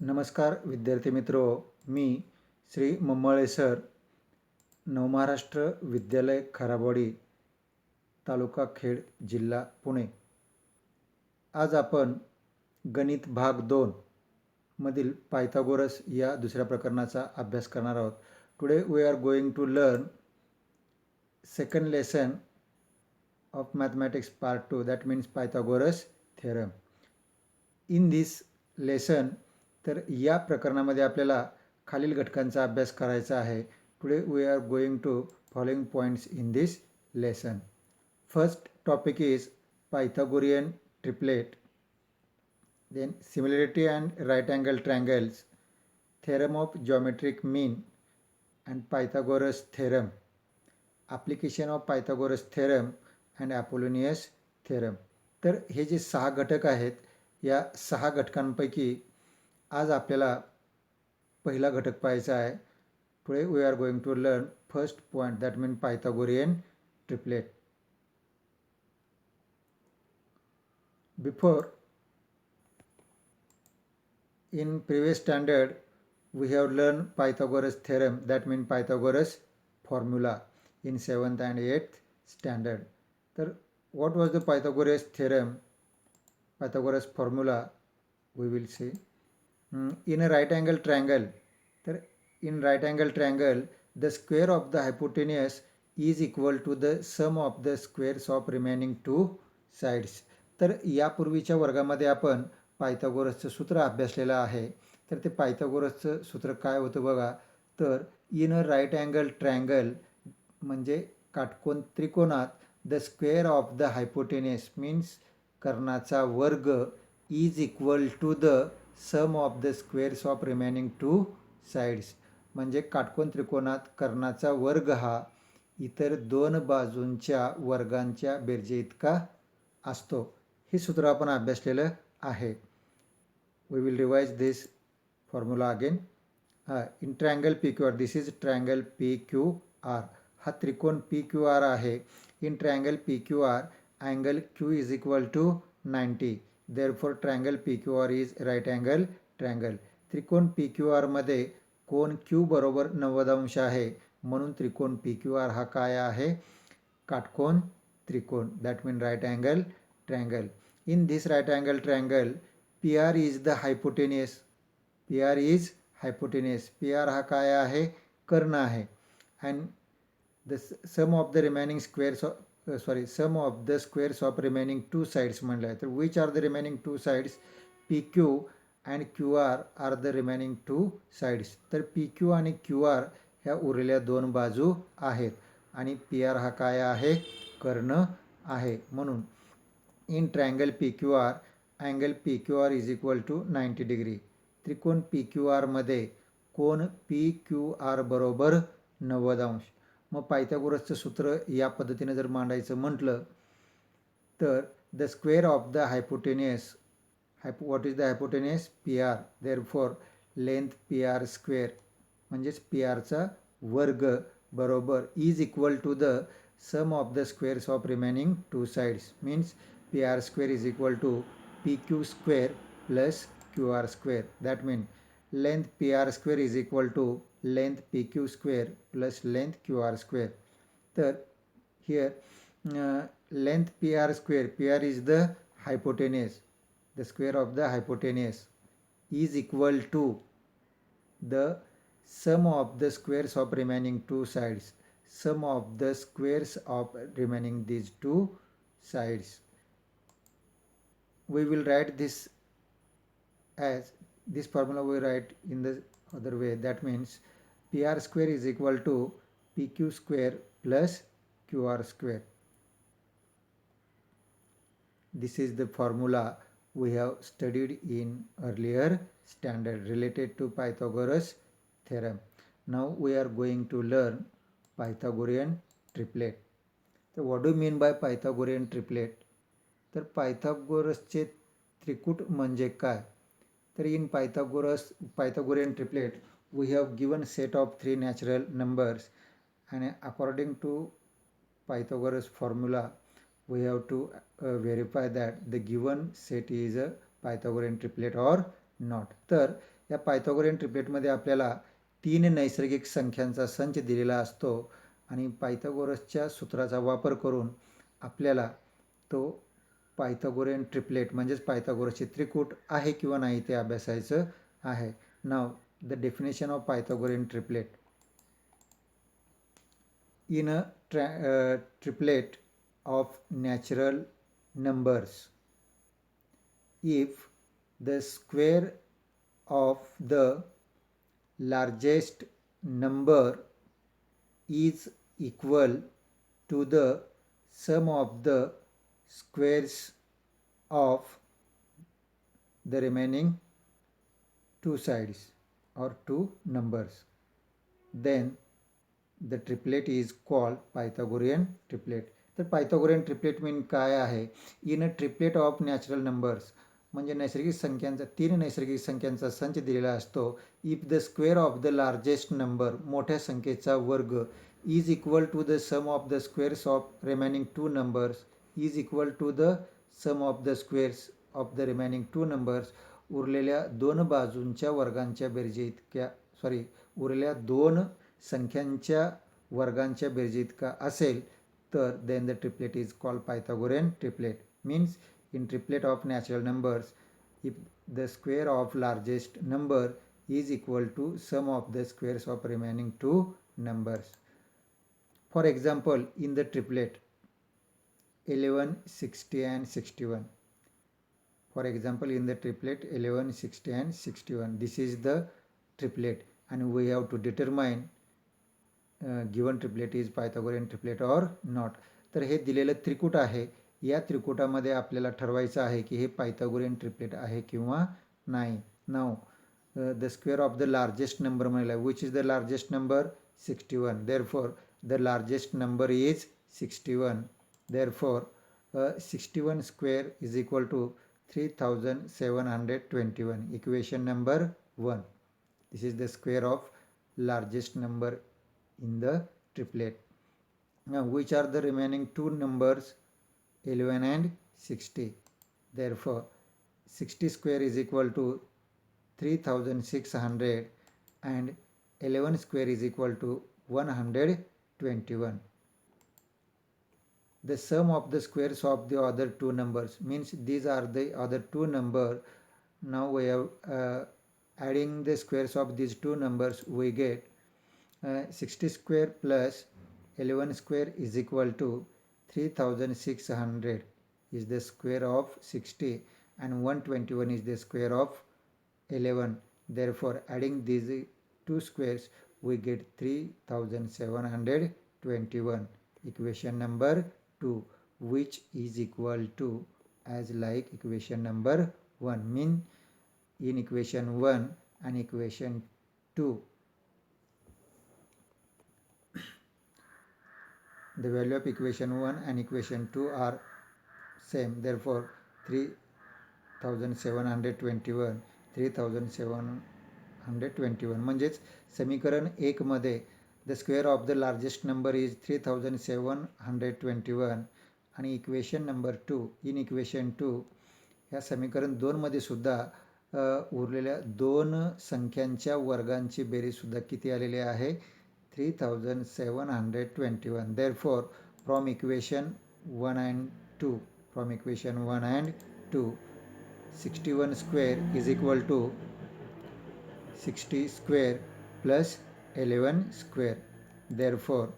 नमस्कार विद्यार्थी मित्रो, मी श्री मम्मळे सर, नवमहाराष्ट्र विद्यालय खराबवाडी, तालुका खेड, जिल्हा पुणे. आज आपण गणित भाग 2 मधील पायथागोरस या दुसऱ्या प्रकरणाचा अभ्यास करणार आहोत. Today we are going to learn second lesson of mathematics part 2, that means Pythagoras theorem. In this lesson, तर या प्रकरणामध्ये आपल्याला खालील घटकांचा अभ्यास करायचा आहे. Today we are going to following points in this lesson. First topic is Pythagorean triplet, then similarity and right angle triangles, theorem of geometric mean and Pythagoras theorem, application of Pythagoras theorem and Apollonius theorem. तर हे जे 6 घटक आहेत, या 6 घटकांपैकी आज आपल्याला पहिला घटक पाहायचा आहे. Today we are going to learn first point, that mean Pythagorean triplet. Before, in previous standard we have learned Pythagoras theorem, that means Pythagoras formula in 7th and 8th standard. तर what was the Pythagoras theorem, Pythagoras formula we will see. In a right angle triangle, तर in right angle triangle the square of the hypotenuse is equal to the sum of the squares of remaining two sides. तर यापूर्वीच्या वर्गामध्ये आपण पायथागोरसचं सूत्र अभ्यासलेलं आहे. तर ते पायथागोरसचं सूत्र काय होतं बघा. तर in a right angle triangle म्हणजे काटकोन त्रिकोणात the square of the hypotenuse means कर्णाचा वर्ग is equal to the sum of the squares of remaining two sides. म्हणजे काटकोन त्रिकोणात कर्णाचा वर्ग हा इतर दोन बाजूंच्या वर्गांच्या बेरजेइतका असतो. हे सूत्र आपण अभ्यासलेलं आहे. We will revise this formula again. In triangle P Q R, this is triangle P Q R. हा त्रिकोण पी क्यू आर आहे. In triangle P Q R angle Q is equal to 90. Therefore triangle P Q R is right angle triangle. त्रिकोण P Q आरमध्ये कोन Q बरोबर 90 अंश आहे, म्हणून त्रिकोण पी क्यू आर हा काय आहे, काटकोन त्रिकोण, that mean right angle triangle. In this right angle triangle P R is the hypotenuse. P R is hypotenuse. P R हा काय आहे, कर्ण आहे. And the sum of the remaining squares sum of the squares of remaining two sides म्हणलं आहे. तर which are the remaining two sides, P Q and Q R the remaining two sides. तर P Q आणि Q R ह्या उरलेल्या दोन बाजू आहेत आणि पी आर हा काय आहे, कर्ण आहे. म्हणून in triangle P Q R angle P Q R is equal to 90 degree. त्रिकोण पी क्यू आरमध्ये कोन पी क्यू आर बरोबर 90 अंश. मग पायथागोरसचं सूत्र या पद्धतीने जर मांडायचं म्हटलं तर the square of the hypotenuse, what is the hypotenuse, P R. Therefore length P R square म्हणजेच पी आरचा वर्ग बरोबर is equal to the sum of the squares of remaining two sides. Means P R square is equal to P Q square plus Q R square. That mean length P R square is equal to length P Q square plus length Q R square. तर here length P R square, P R is the hypotenuse, the square of the hypotenuse is equal to the sum of the squares of remaining two sides, sum of the squares of remaining these two sides. We will write this as this formula we write in the other way, that means pr square is equal to pq square plus qr square. This is the formula we have studied in earlier standard related to Pythagoras theorem. Now we are going to learn Pythagorean triplet. So what do you mean by Pythagorean triplet? तर पायथागोरसचे त्रिकूट म्हणजे काय. तर in Pythagorean triplet we have given set of three natural numbers, and according to Pythagoras formula we have to verify that the given set is a Pythagorean triplet or not. तर या Pythagorean ट्रिपलेटमध्ये आपल्याला 3 नैसर्गिक संख्यांचा संच दिलेला असतो आणि पायथागोरसच्या सूत्राचा वापर करून आपल्याला तो पायथागोरियन ट्रिपलेट म्हणजेच पायथागोरसचे त्रिकूट आहे किंवा नाही ते अभ्यासायचं आहे. Now the definition of Pythagorean triplet. In a triplet of natural numbers, if the square of the largest number is equal to the sum of the squares of the remaining two sides or two numbers, then the triplet is called Pythagorean triplet. तर Pythagorean triplet mean काय आहे? In a triplet of natural numbers म्हणजे नैसर्गिक संख्यांचा 3 नैसर्गिक संख्यांचा संच दिलेला असतो. If the square of the largest number मोठ्या संख्येचा वर्ग is equal to the sum of the squares of remaining 2 numbers is equal to the sum of the squares of the remaining 2 numbers उरलेल्या 2 बाजूंच्या वर्गांच्या बेरजेइतक्या उरलेल्या 2 संख्यांच्या वर्गांच्या बेरजेइतका असेल तर then the triplet is called Pythagorean triplet. Means in triplet of natural numbers, if the square of largest number is equal to sum of the squares of remaining 2 numbers. For example, in the triplet 11, 60 and 61. For example, in the triplet 11, 60 and 61. This is the triplet and we have to determine given triplet is Pythagorean triplet और not. तर हे दिलेलं त्रिकूट आहे. या त्रिकूटामध्ये आपल्याला ठरवायचं आहे की हे पायथागोरियन ट्रिपलेट आहे किंवा नाही. Now the square of the largest number म्हणाला which is the largest number 61. Therefore the largest number is 61. Therefore 61 square is equal to 3721. Equation number 1. This is the square of largest number in the triplet. Now which are the remaining 2 numbers 11 and 60. Therefore 60 square is equal to 3600 and 11 square is equal to 121. The sum of the squares of the other 2 numbers means these are the other 2 number. Now we have adding the squares of these 2 numbers we get 60 square plus 11 square is equal to 3600 is the square of 60 and 121 is the square of 11. Therefore adding these 2 squares we get 3721. Equation number 2 which is equal to as like equation number 1. Mean in equation 1 and equation 2 the value of equation 1 and equation 2 are same. Therefore 3721 म्हणजेच समीकरण 1 मध्ये the square of the largest number is 3721 आणि equation number 2 in equation 2 या समीकरण 2 मध्ये सुद्धा उरलेल्या 2 संख्यांच्या वर्गांची बेरीज सुद्धा किती आलेली आहे 3721. Therefore from equation 1 and 2 61 square is equal to 60 square plus 11 square. Therefore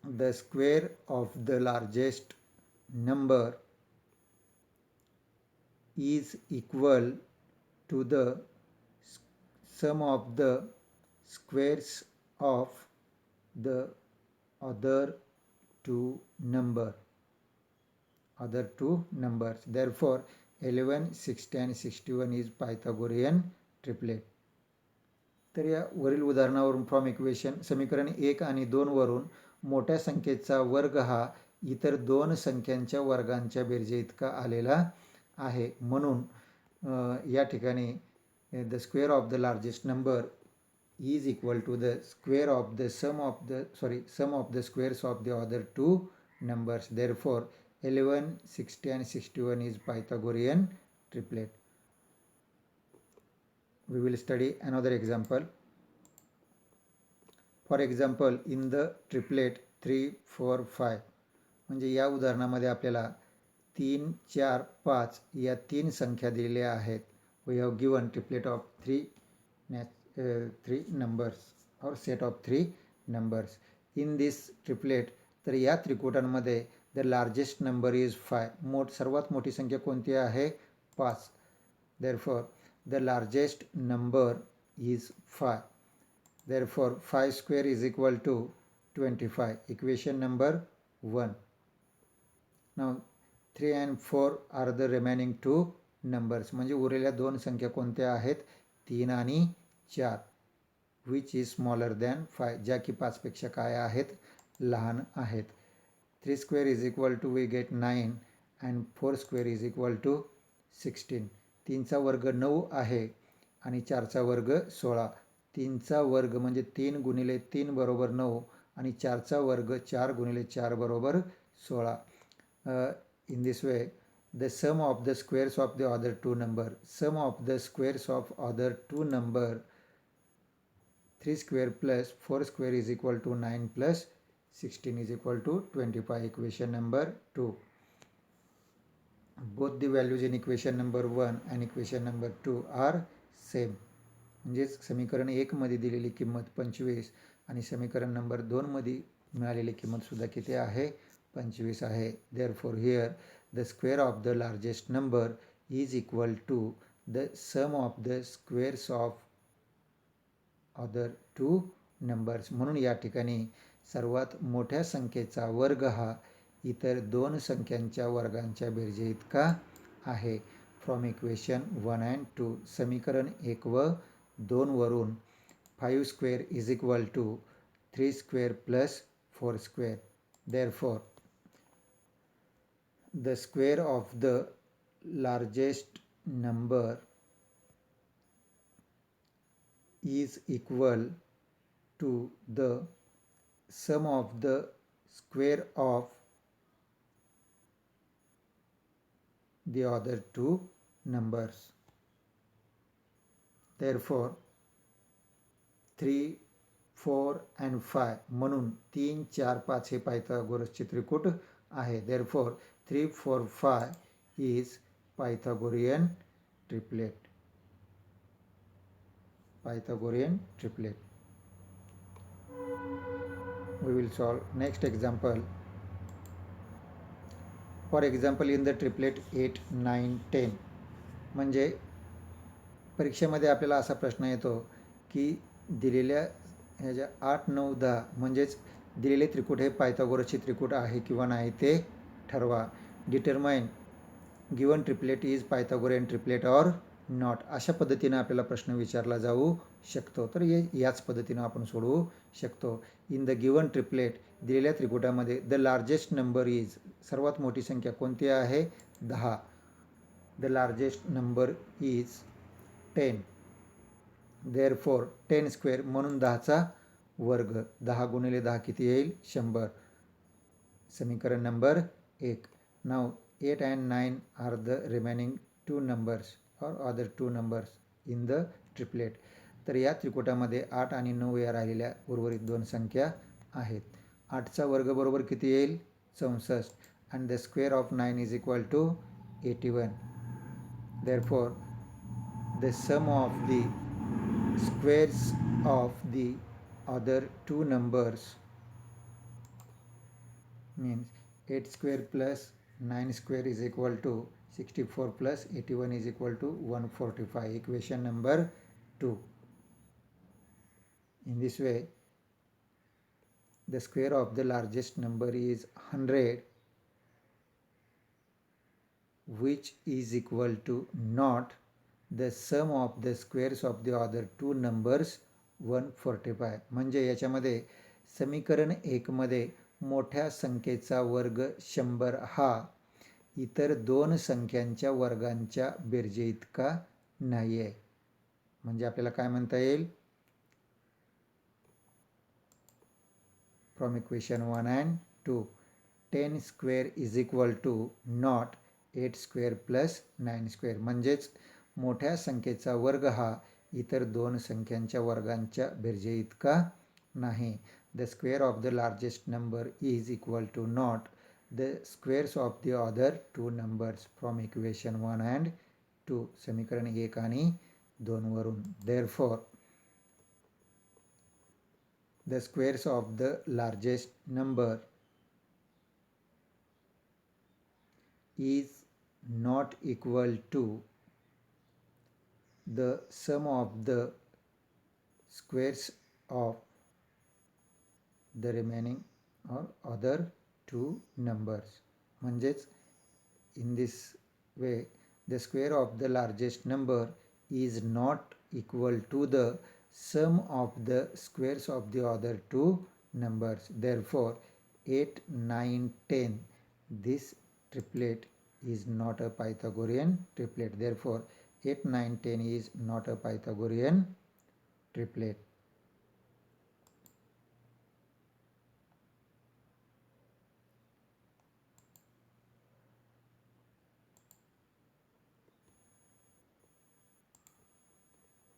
the square of the largest number is equal to the sum of the squares of the other two numbers. Therefore 11, 60 and 61 is Pythagorean triplet. तर या वरील उदाहरणावरून from equation समीकरण 1 आणि 2 वरून मोठ्या संख्येचा वर्ग हा इतर 2 संख्यांच्या वर्गांच्या बेरजे इतका आलेला आहे. म्हणून या ठिकाणी the square of the largest number is equal to the square of the sum of the squares of the other 2 numbers. Therefore 11, 60 and 61 is Pythagorean triplet. we will study another example. For example, in the triplet 3, 4, 5, म्हणजे या उदाहरणामध्ये आपल्याला 3, 4, 5 या 3 संख्या दिलेल्या आहेत. We have given triplet of 3 numbers or set of 3 numbers. In this triplet, तर या त्रिकोटांमध्ये the largest number is 5. सर्वात मोठी संख्या कोणती आहे? 5. Therefore, the largest number is 5. Therefore, 5 square is equal to 25. Equation number 1. Now, 3 and 4 are the remaining two numbers. म्हणजे उरलेल्या दोन संख्या कोणत्या आहेत? 3 आणि 4. Which is smaller than 5. ज्या की 5 पेक्षा काय आहेत? लहान आहेत. 3 square is equal to, we get 9 and 4 square is equal to 16. 3 चा वर्ग 9 आहे आणि 4 चा वर्ग 16. 3 चा वर्ग म्हणजे 3 गुणिले 3 बरोबर 9 आणि 4 चा वर्ग 4 गुणिले 4 बरोबर 16. In this way, the sum of the squares of the other two number, sum of the squares of other two number, 3 square plus 4 square is equal to 9 plus 16 is equal to 25. Equation number 2. Both the values in equation number 1 and equation number 2 are same. म्हणजेच समीकरण 1 मध्ये दिलेली किंमत 25 आणि समीकरण number 2 मध्ये मिळालेली किंमत सुद्धा किती आहे? 25 आहे. Therefore, here the square of the largest number is equal to the sum of the squares of other two numbers. म्हणून या ठिकाणी सर्वात मोठ्या संख्येचा वर्ग हा इतर दोन संख्यांच्या वर्गांच्या बेरजे इतका आहे. फ्रॉम इक्वेशन 1 and 2, समीकरण 1 व 2 वरून 5 square is equal to 3 square plus 4 square. Therefore, the square of the largest number is equal to the sum of the square of the other two numbers. Therefore, 3, 4 and 5 म्हणून 3, 4, 5 हे पायथागोरसचे त्रिकूट आहे. Therefore, 3, 4, 5 is Pythagorean triplet. Pythagorean triplet. We will solve next example. For example, in the triplet 8, 9, 10. म्हणजे परीक्षेमध्ये आपल्याला असा प्रश्न येतो की दिलेल्या ह्याच्या 8, 9, 10 म्हणजेच दिलेले त्रिकूट हे पायथागोरसचे त्रिकूट आहे किंवा नाही ते ठरवा. Determine given triplet is Pythagorean triplet or not. अशा पद्धतीने आपल्याला प्रश्न विचारला जाऊ शकतो. तर याच पद्धतीने आपण सोडवू शकतो. इन द गिवन ट्रिपलेट दिलेल्या त्रिकुटामध्ये द लार्जेस्ट नंबर इज, सर्वात मोठी संख्या कोणती आहे? 10. The largest number is 10. Therefore 10 square म्हणून 10चा वर्ग. 10 गुणिले 10 किती येईल? 100. समीकरण number 1. Now 8 and 9 are the remaining two numbers or other two numbers in the triplet. तर या त्रिकोटामध्ये 8 आणि 9 या राहिलेल्या उर्वरित दोन संख्या आहेत. 8चा वर्ग बरोबर किती येईल? 64. and the square of 9 is equal to 81. Therefore, the sum of the squares of the other two numbers means 8 square plus 9 square is equal to 64 plus 81 is equal to 145. Equation number 2. In this way, the square of the largest number is 100, which is equal to not the sum of the squares of the other two numbers 145. म्हणजे याच्यामध्ये समीकरण 1 मध्ये मोठ्या संख्येचा वर्ग 100 हा इतर दोन संख्यांच्या वर्गांच्या बेरजे इतका नाही आहे. म्हणजे आपल्याला काय म्हणता येईल? From equation 1 and 2, 10 square is equal to not 8 square plus 9 square. म्हणजेच मोठ्या संख्येचा वर्ग हा इतर दोन संख्यांच्या वर्गांच्या बेरजेइतका नाही. The square of the largest number is equal to not the squares of the other two numbers from equation 1 and 2. समीकरण 1 आणि 2 वरून. Therefore the squares of the largest number is not equal to the sum of the squares of the remaining or other two numbers. म्हणजेच in this way the square of the largest number is not equal to the sum of the squares of the other two numbers. Therefore 8, 9, 10, this triplet is not a Pythagorean triplet. Therefore 8, 9, 10 is not a Pythagorean triplet.